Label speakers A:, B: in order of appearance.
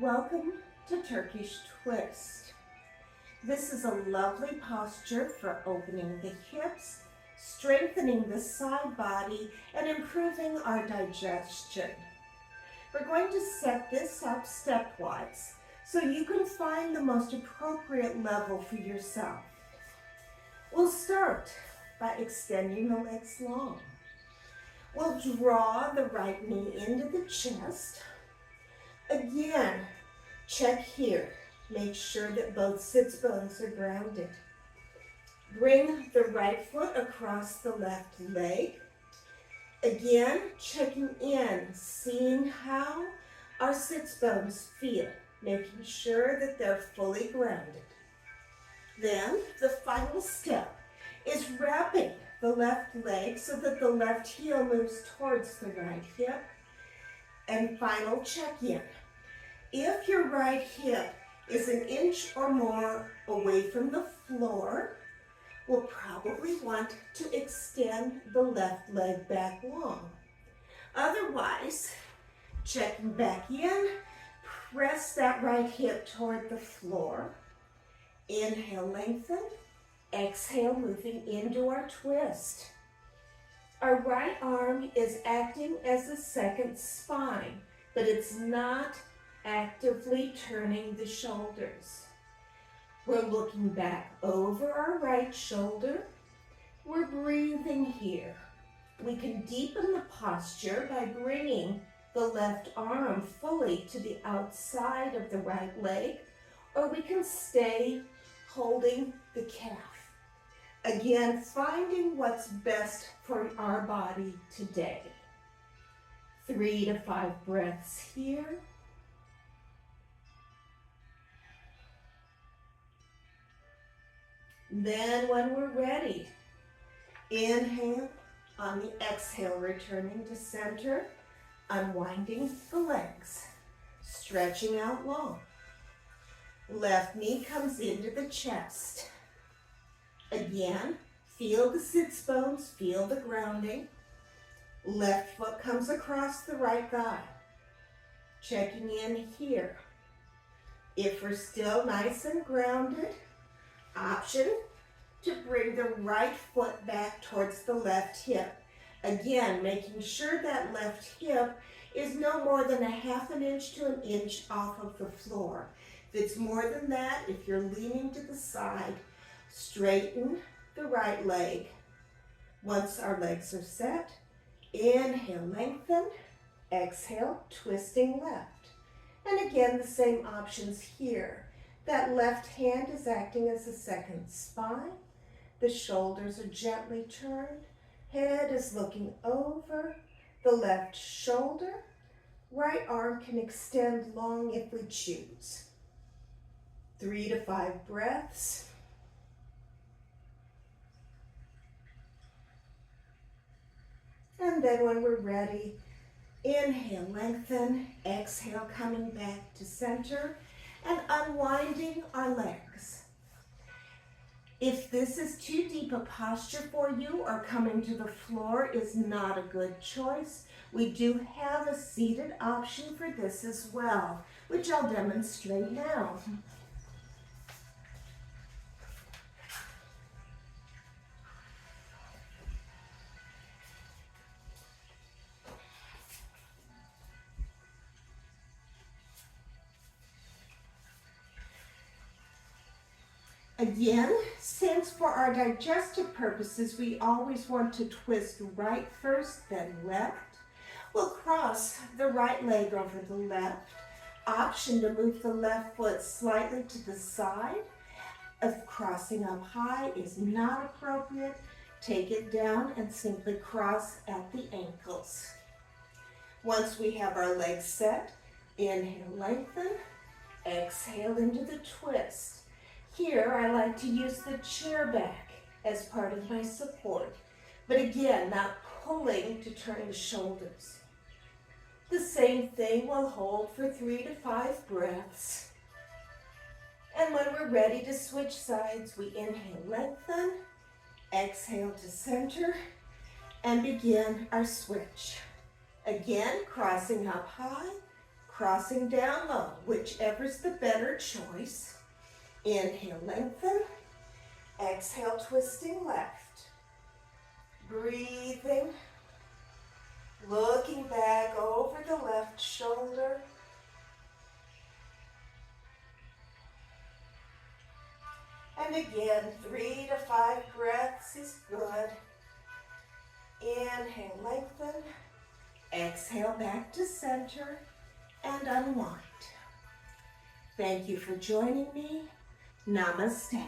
A: Welcome to Turkish Twist. This is a lovely posture for opening the hips, strengthening the side body, and improving our digestion. We're going to set this up stepwise so you can find the most appropriate level for yourself. We'll start by extending the legs long. We'll draw the right knee into the chest. Again, check here. Make sure that both sits bones are grounded. Bring the right foot across the left leg. Again, checking in, seeing how our sits bones feel, making sure that they're fully grounded. Then, the final step is wrapping the left leg so that the left heel moves towards the right hip. And final check-in. If your right hip is an inch or more away from the floor, we'll probably want to extend the left leg back long. Otherwise, checking back in, press that right hip toward the floor. Inhale, lengthen. Exhale, moving into our twist. Our right arm is acting as a second spine, but it's not actively turning the shoulders. We're looking back over our right shoulder. We're breathing here. We can deepen the posture by bringing the left arm fully to the outside of the right leg, or we can stay holding the calf. Again, finding what's best for our body today. 3 to 5 breaths here. Then when we're ready, inhale, on the exhale, returning to center, unwinding the legs, stretching out long. Left knee comes into the chest. Again, feel the sits bones, feel the grounding. Left foot comes across the right thigh. Checking in here. If we're still nice and grounded, option to bring the right foot back towards the left hip. Again, making sure that left hip is no more than 1/2 inch to 1 inch off of the floor. If it's more than that, if you're leaning to the side, straighten the right leg. Once our legs are set, inhale, lengthen. Exhale, twisting left. And again, the same options here. That left hand is acting as a second spine. The shoulders are gently turned. Head is looking over the left shoulder. Right arm can extend long if we choose. 3 to 5 breaths. And then when we're ready, inhale, lengthen. Exhale, coming back to center and unwinding our legs. If this is too deep a posture for you or coming to the floor is not a good choice, we do have a seated option for this as well, which I'll demonstrate now. Again, since for our digestive purposes, we always want to twist right first, then left, we'll cross the right leg over the left. Option to move the left foot slightly to the side. If crossing up high is not appropriate, take it down and simply cross at the ankles. Once we have our legs set, inhale, lengthen. Exhale into the twist. Here, I like to use the chair back as part of my support, but again, not pulling to turn the shoulders. The same thing we'll hold for 3 to 5 breaths. And when we're ready to switch sides, we inhale, lengthen, exhale to center, and begin our switch. Again, crossing up high, Crossing down low, whichever's the better choice. Inhale, lengthen. Exhale, twisting left. Breathing. Looking back over the left shoulder. And again, 3 to 5 breaths is good. Inhale, lengthen. Exhale, back to center and unwind. Thank you for joining me. Namaste.